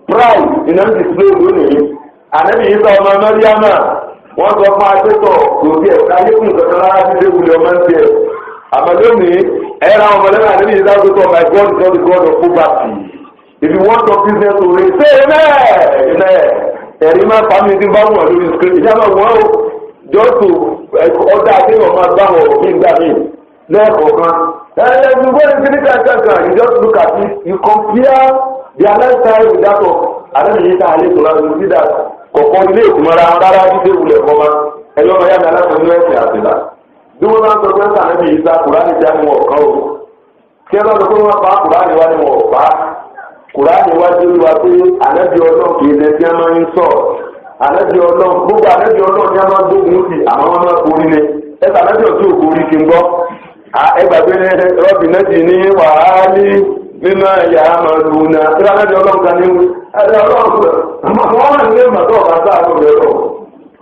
Pride iná display lónìí ànábì Ìsá ọmọ Mẹ́ríámà wọ́n sọ fún akẹ́tọ̀ lòdì ẹ̀ka ayékùn kankan rárá ti dé wulẹ̀ ọmọ ń tiẹ̀ àmọ́ lónìí ẹ̀rọ àwọn ọmọlẹ́wọ̀n ànábì Ìsá tó tọ̀ my God is not the God of poverty if you want your business to raise say amen ẹ̀rí máa fa mi ti bá wọn lórí screen ìjà máa wọ́n o just to ọ̀dà akéwọ̀n máa bá wọn òfin gbà mí lẹ́ẹ̀kọ̀ọ̀kan. You go into the country, you just look at it, you compare their lifestyle with that of Ànábì Ìsá alayhi salatu, you see that kọ̀ọ̀kan ilé ìtumọ̀ra rárá dídé wulẹ̀ kọ́ ma ẹ̀yọ́ ọmọ yá mi aláṣẹ ní ẹ̀sìn àtìlá. Bí wọ́n bá ń sọ pé Ànábì Ìsá Kùránì já ni wọn ọ̀kan o. Kí ẹ bá sọ pé wọ́n pa Kùránì wá ni wọn ò pa. Kùránì wá dé wá pé Ànábì Ọlọ́run kì í lẹ tí a máa ń sọ. Ànábì Ọlọ́run gbogbo Ànábì Ọlọ́run ni a máa ń gbógun sí àwọn ọmọ náà borí ni. Ẹ̀ka Ànábì ọ̀tún ògbórí ti ń gbọ́. Ẹgbàgbé rọ́bì náà ti ní wàhálì nínú ẹ̀yà àmàlùmọ́nà tí Ànábì Ọlọ́run kan ní ẹ̀rọ Ọlọ́run wọ́n rìn ní ìmọ̀ tó ọ̀gá sáà ló rẹ̀ lọ.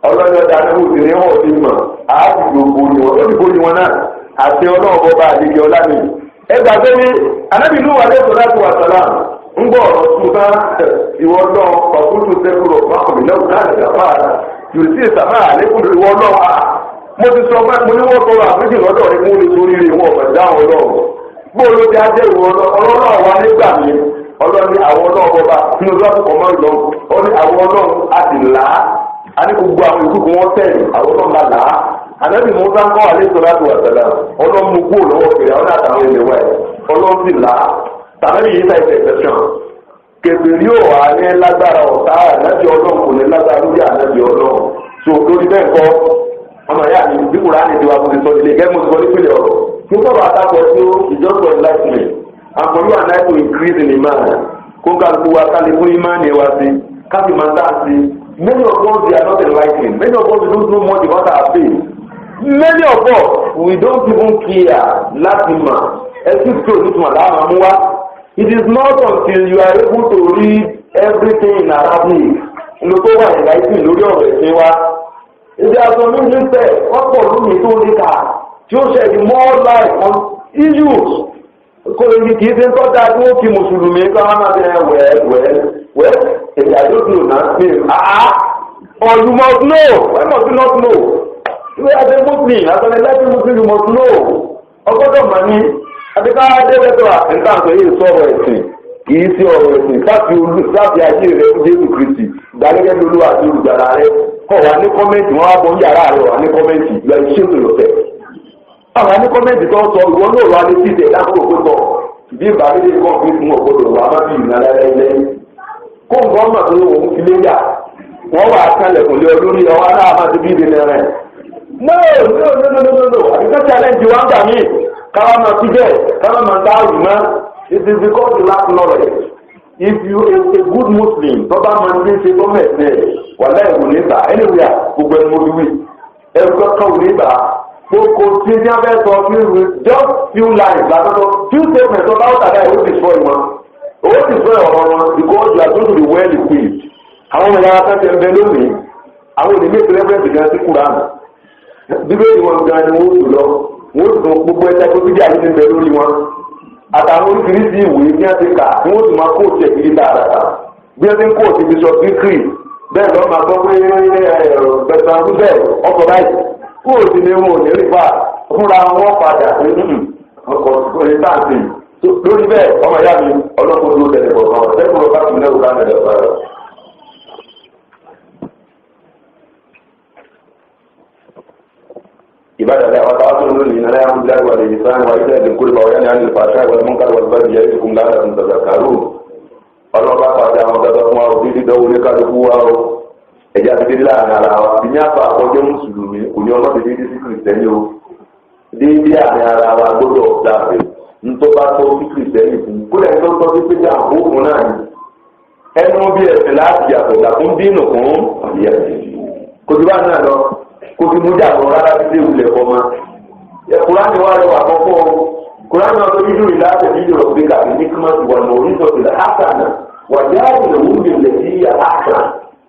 Ọlọ́run ọjà ní oṣù ní wọ́n ti mọ̀ àádìgbò borí wọn lórí borí wọn náà àti Ọlọ́run bọ́ba àdìgbò ọlá mi. Ẹgbàgbé ní Ànábì Nuhu alayhi salatu wa salam ń gbọ́ ọ̀rọ̀ tuntun ìwọ náà ọ̀kúntù sẹ́kúrò fákùnrin náà láti gàfà yòó sí ìsàmà àlékún ìwọ náà mo ti sọ pé mo ní wọ́n tọrọ àforíjì lọ́dọ̀ rẹ mú ní torí rẹ wọn ọ̀gbọ̀n dáhùn ọlọ́run bóòlù ti ajé ìwọ ọlọ́run wa nígbà mi ọlọ́run ní àwọn ọlọ́run bọba nínú lọ́dún kan mọ́ ìlọ ó ní àwọn ọlọ́run á sì là á á ní gbogbo àwọn ìkúkú wọn tẹ̀lé àwọn ọlọ́run la là á ànábì Mùsá ń kọ́ àlẹ́ sọ́lá tó wà sẹ́lá ọlọ́run mú kúrò lọ́wọ́ fèrè àwọn àtàwọn ènìyàn ọlọ́run sì là á tàbí yìí sá ìfẹ̀sẹ̀sán kẹfìrí ò wà ní lágbára ọ̀tá ànábì ọlọ́run kò ní lágbára lórí ànábì ọlọ́run tó lórí bẹ́ẹ̀ kọ́ ọmọ ìyá mi bí Kùránì ti wá fún ìsọdílé gẹ́gẹ́ mo ti sọ nípìnlẹ̀ ọ̀rọ̀ kí sọ̀rọ̀ àtàkọ̀ sí ìjọsọ̀ enlightenment and for you and I to increase in iman kó kálukú wa kálí fún iman ni wa sí káfí máa dá sí many of us they are not enlightened many of us we don't know much about our faith many of us we don't even care láti mọ̀ ẹtí tí o ní tuma láàmú mú wa it is not until you are able to read everything in Arabic ló tó wà enlightened lórí ọ̀rọ̀ ẹ̀sìn wa. Ìdí àtọ̀mí ní pẹ̀ ọ̀pọ̀ lómi tó lè kà tí ó ṣẹ̀dí more life on issues. Kò lè kìí ṣe ń tọ́jà tí ó kí Mùsùlùmí kí wọ́n máa bẹ̀rẹ̀ wẹ́ẹ́ èdè àjọṣe náà ṣe or you must know why must you not know? You are a Muslim as an elected Muslim you must know. Ọgbọ́dọ̀ mọ̀ ní àbíká adébẹ́tọ̀ àtẹ̀ntà àtọ̀ yìí sọ̀rọ̀ ẹ̀sìn kìí sí ọ̀rọ̀ ẹ̀sìn láti ayé rẹ̀ fún Jésù Kristi gbàgẹ́gẹ́ bí Olúwa àti olùgbàlà rẹ̀ kọ́ wa ní kọ́mẹ́ǹtì wọn wá bọ́ ń yàrá rẹ̀ wà ní kọ́mẹ́ǹtì ìgbà ìṣètò yọ̀tẹ̀. Àwọn ní kọ́mẹ́ǹtì tó ń sọ ìwọ náà wà ní títẹ̀ lákòókò pé bọ̀ bí ìbàdí kan fi fún ọ̀gbọ́dọ̀ wà má bí ìrìnà lẹ́yìn. Kó nǹkan mọ̀ pé òun fi lé yà wọ́n wà kálẹ̀kùn lé olórí ọwọ́ náà má ti bí ìdè rẹ̀. No. Àbíkọ́ challenge wa ń gbà mí káwá máa ti bẹ́ẹ̀ káwá máa dá àwùjọ mọ́. It is because you lack knowledge. If you are a good Muslim, tọ́ba máa ń gbé ṣe gọ́ọ̀mẹ̀tì rẹ̀ wà láì wò ní ìgbà anywhere gbogbo ẹni mo fi wí. Ẹ̀rù kankan wò ní ìgbà gbogbo tí ní abẹ́ sọ just few lines látọ́tọ́ few statements ọba ó tàdá ìwé destroy wọn. Owó destroy ọ̀rọ̀ wọn because you are going to be well equipped. Àwọn ọmọ yàrá kan ti ń bẹ lónìí. Àwọn ènìyàn ètò reference gan sí Kùránì. Bíbélì wọn gan ni wọ́n sùn lọ. Wọ́n sùn gbogbo ẹ̀ṣẹ̀ tó bíjà ní ti bẹ lórí wọn. Àtàwọn oríṣiríṣi ìwé bí wọ́n ti kà tí wọ́n sì máa kóòtù ẹ̀ kiri dáadáa bí wọ́n ti ń kóòtù bishop bikri bẹ́ẹ̀ lọ́ọ́ máa gbọ́ pé bẹ̀sán rúbẹ̀ ọkọ̀ báyìí kóòtù ni wọn ò ní rí fà fúnra wọn padà ọkọ̀ òní táǹtì lórí bẹ́ẹ̀ ọmọ ìyá mi ọlọ́kùnrin ló tẹ̀lé kọ̀ọ̀kan ọ̀sẹ̀kùn lọ́ba tún lẹ́wọ̀ ká mẹ́lẹ̀ ọ̀sán. عبادة الله وتعالى الذين لا يعبدون الله والإنسان وإيتاء ذي القربى وينهى عن الفحشاء والمنكر والبغي يعظكم لعلكم تذكرون. ọlọ́ba pàdé àwọn ọ̀dọ́ fún wa òbí dídọ́ wọlé kálukú wa o ẹ̀jẹ̀ àti dídí láàrin ara wa bí ní àpá àkọ́jọ́ mùsùlùmí kò ní ọmọdé dídí sí kìrìsìtẹ́nì o dídí àárín ara wa gbọ́dọ̀ dáàbẹ̀ ntọ́ bá tọ́ sí kìrìsìtẹ́nì fún kódà tó tọ́ sí pé jáà òògùn náà ni ẹnu bí ẹsẹ̀ láti yàtọ̀ dàkún dínú fún ìyẹ̀sẹ̀ kò sí bá náà lọ kò sí mú jà lọ rárá títí ìwúlẹ̀ kọ́ ma Kùránì wà lọ àkọ́kọ́ Kùránì náà tó yíjú ìlà àtẹ̀bíjì rọ̀ pé kàbí ní kí wọ́n ti wà lórí ìtọ́sílẹ̀ àkànà wà jáde lòun bí lè sí àkànà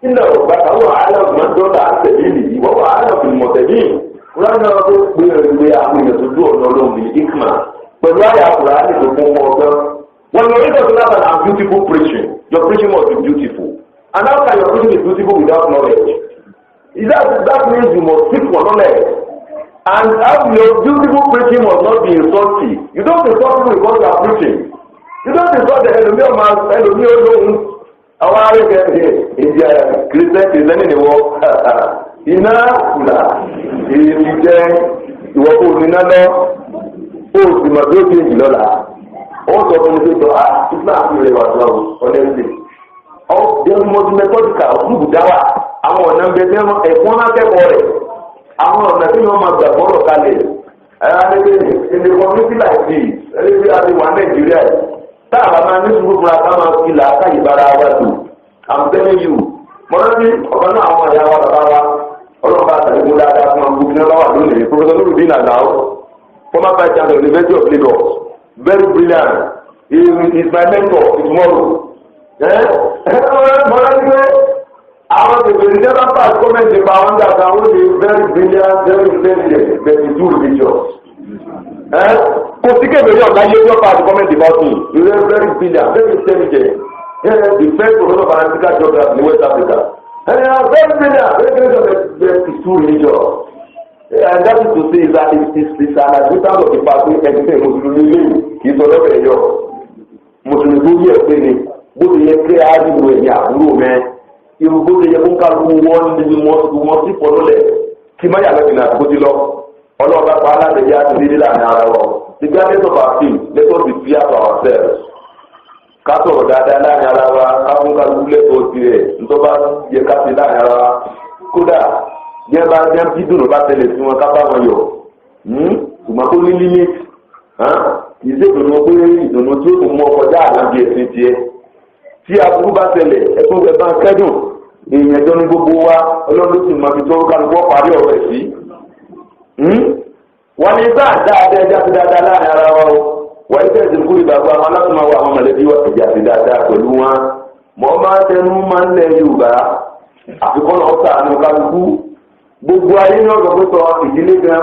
إن ربك هو أعلم من ضل عن سبيله وهو أعلم بالمهتدين. Kùránì náà tó gbé àwọn èèyàn tó dúró lọ́lọ́run bíi ikma pẹ̀lú àyà Kùránì tó fún wọn ọgbọ́n. When you read the Quran and beautiful preaching, your preaching must be beautiful. And how can your preaching be beautiful without knowledge? That means you must seek for knowledge. And how your beautiful preaching must not be insulting. You don't insult people because you are preaching. You don't insult the enemy of man, enemy alone. Àwọn arẹ́gẹ̀ẹ́ ìdí kìrìsìtẹ́nì ni wọ́n iná kùlà èyí jẹ́ ìwọ́pọ̀ níná lọ ó sì mọ̀ tó ṣe jù lọ́la ó sọ fún mi pé tọ́ Islam fi rẹ̀ wà lọ ọ̀lẹ́sẹ̀ ọ̀ jẹ́ mọ́tò mẹ́tọ́dìkà ọ̀gbùgbù dáwà àwọn ọ̀nà ń bẹ ẹ̀fọn náà kẹ́kọ̀ọ́ rẹ̀ àwọn ọ̀nà tí wọ́n máa gbà bọ́ọ̀lù kalẹ̀ in the community like this ẹlẹ́bí àti wà Nàìjíríà tá a bá máa ní sùúrù fúnra ká máa fi làákàyè bára wa tó I'm telling you mọ́tò ní ọ̀kan náà àwọn ọ̀yà wa bàbá wa ọlọ́run bá àtàlẹ́kùn dáadáa fún àwọn gbogbo náà wà lónìí Professor Nurudeen Alao former vice chancellor of the University of Lagos very brilliant he is my mentor tomorrow mọ́tò ní pé àwọn bèbèrè never pass comment about one that I will be very brilliant very intelligent but he do religious kò sí kébèrè ọ̀gá yé tó pass comment about me he is very brilliant very intelligent the first professor of analytical geography in West Africa and he is very brilliant very intelligent but he do religious and that is to say is that it is an adjutant of the party ẹgbẹ́ mùsùlùmí lẹ́yìn kì í sọ lọ́bẹ̀ ẹ̀yọ mùsùlùmí tó yẹ pé ni bó ti yẹ kí á dìbò ẹ̀yìn àbúrò mẹ́ irúgbó ti yẹ kó kálukú wọ́n sí pọ̀lọ́lẹ̀ kí má yàgbẹ́ ìrìn àti bóti lọ ọlọ́ọ̀bá pa aládẹ̀yẹ àti lílé láàrin ara wọn the guidance of our team let us be fair to ourselves ká sọ̀rọ̀ dáadáa láàrin ara wa ká fún kálukú lẹ́tọ̀ọ́ tirẹ̀ nítorí yẹ ká sí láàrin ara wa kódà bí ẹ bá bí dùnú bá tẹ̀lé sí wọn ká bá wọn yọ ṣùgbọ́n kó ní limit kì í ṣe ìdùnnú pé ìdùnnú tí ó tún mú ọkọjá àlábì ẹ̀sìn tiẹ̀ tí aburú bá tẹ̀lé ẹ̀tún ẹ̀ bá kẹ́dùn èèyàn jọ ní gbogbo wa ọlọ́run sì máa fi tó kálukú parí ọ̀rọ̀ ẹ̀ sí. wọ́n ní bá dáadáa ẹja ti dáadáa láàrin ara wa o wọ́n ní tẹ̀sí kúrò ìgbàgbọ́ àwọn alásùnmáwò àwọn mọ̀lẹ́bí wa ẹja ti dáadáa pẹ̀lú wọn. mọ́ máa tẹnu máa ń lẹ Yorùbá àfikún ọ̀sà àánú kálukú gbogbo ayé ní ọ̀dọ̀ pẹ́tọ́ ìdílé gan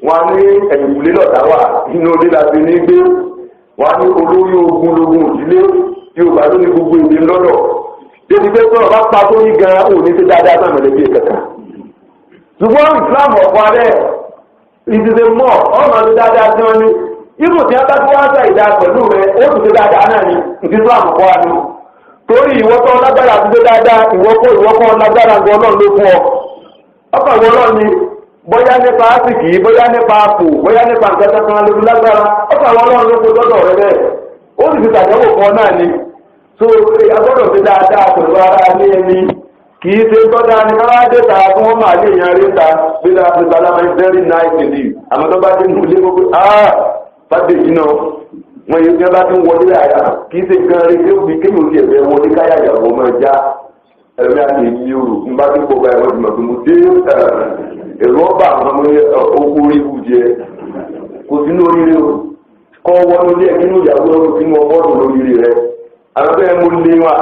wọn ní ẹ̀yìnkùlé lọ́dà wà nínú ilé láti ní gbé wọn ní olórí ogun lógun ìdílé Yorùbá ló ní gbogbo ìdí lọ́dọ̀ débi pé tọ́lọ̀ bá pa tó ní gan ò ní ti dáadáa náà mọ̀lẹ́bí ẹ̀kẹ́kẹ́ ṣùgbọ́n Islam ọ̀pọ̀ rẹ̀ ìdílé mọ́ ọ̀nà ti dáadáa tí wọ́n ní irú tí wọ́n bá tó wá sáì dáa pẹ̀lú rẹ̀ ó ti ti dáadáa náà ní ìdí Islam ọ̀pọ̀ wa ni torí ìwọ́tọ́ lágbára ti dé dáadáa ìwọ́kọ́ lágbára gan náà ló fún ọ ọkọ̀ ìwọ náà ni bóyá nípa àsìkì bóyá nípa àpò bóyá nípa nǹkan kan lórí lágbára ọkọ̀ ìwọ náà ló kó lọ́dọ̀ rẹ bẹ́ẹ̀ ó sì fi tàjọ́wò kan náà ni so agbọ́dọ̀ fi dáadáa pẹ̀lú ara ní ẹni kì í ṣe tọ́jà ní káwá dé ta fún wọn máa lè yan rí ta bí i láti sálámà very nice indeed àmọ́ tó bá dé nù lé gbogbo fàdé yìí náà wọn yìí bí wọn bá ti ń wọlé àyà kì í ṣe gan rí kéwòn ti ẹ̀fẹ̀ wọlé káyà ìyàwó máa já ẹ̀mí àti èyí o nígbà tí kò bá ẹ̀rọ ìmọ̀ tó mo dé ẹ̀rọ ọba àwọn ọmọ owó orí ibù jẹ kò sínú oríire o kọ́ wọnú ilé ẹ̀kí ní ìyàwó ẹ̀rọ sínú ọgọ́rùn-ún lóríire rẹ àwọn bẹ́ẹ̀ mo lé wọn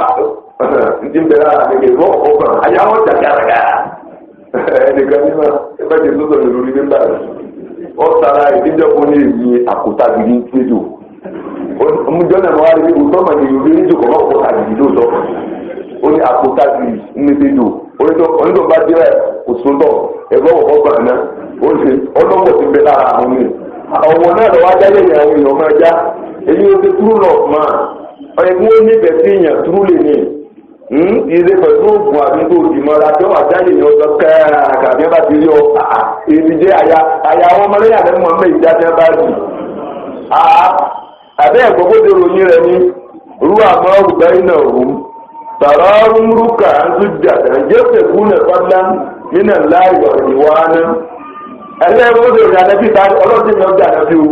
ní bẹ̀rẹ̀ àgbègbè fún ọkàn ayáwó jàgàràgà ẹnìkan nígbà ẹgbẹ́ jẹ tó sọ̀rọ̀ lórí nígbà ọ sara ìdíjọpọ̀ ní èmi àkótá gidi ń péjò ọmọdé náà wà rí ibùsọ̀ mọ̀ ní ìlú méjì kọ̀ mọ́ àkótá gidi lóòótọ́ ó ní àkótá gidi ń péjò onítọ̀ bá jẹ́ òṣùntọ̀ ẹ̀gbọ́n ọ̀pọ̀ gbà náà ó ṣe ọlọ́pọ̀ ti bẹ lára àwọn mi ọ̀wọ̀ náà lọ́wọ́ ajáyé ìyàwó èèyàn máa já èyí ó ti túrú lọ máa ọ̀yẹ̀ kí wọ́n nífẹ̀ẹ́ sí èèyàn túrú lè ní ilé pẹ̀lú oògùn àbí tó dì mọ́ra tí wọ́n ajáyé èèyàn sọ kẹ́ẹ̀rẹ̀ àbí bá ti rí ọ èyí jẹ́ àyà àwọn ọmọlẹ́yìn àbẹ́ mọ́ mẹ́ ìjà tẹ́ bá dì àbẹ́ ẹ̀gbọ́n bó ti ròyìn rẹ̀ ní rú àmọ́ ọ̀gbẹ́ iná òun tàràrùn rúkà ń tún jàdá jẹ́sẹ̀ kúnlẹ̀ fọ́nlá nínú láì ìwáná ẹgbẹ́ ẹgbẹ́ òṣèlú ní ànábì bá ọlọ́sìn ní ọjà ànábì o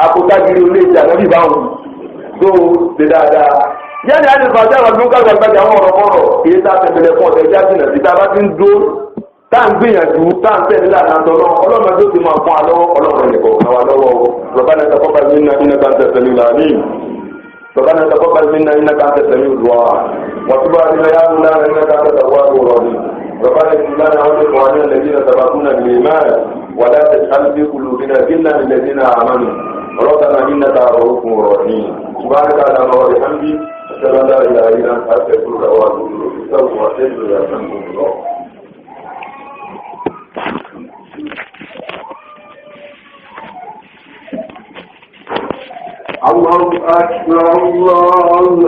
àkótágiri olè ìjà ànábì báwọn tó ṣe dáadáa yẹ́nì àti fàájì àwọn ọdún kágbà gbàjà àwọn ọ̀rọ̀ kọ̀rọ̀ èyí tá a tẹ̀lé fún ọ̀tẹ̀ ìjà jìnà sí tá a bá ti ń dúró tá à ń gbìyànjú tá à ń tẹ̀lé lànà àtọ̀ náà ọlọ́run tó ti máa fún wa lọ́wọ́ ọlọ́run ẹ̀kọ́ kan wa lọ́wọ́ ربنا تقبل منا إنك أنت السميع العليم ربنا تقبل منا إنك أنت السميع الدعاء وتب علينا يا مولانا إنك أنت التواب الرحيم ربنا اغفر لنا ولإخواننا الذين سبقونا بالإيمان ولا تجعل في قلوبنا غلا للذين آمنوا ربنا إنك رؤوف رحيم سبحانك اللهم وبحمدك أشهد أن لا إله إلا أنت أستغفرك وأتوب إليك وأستغفر الله الله أكبر الله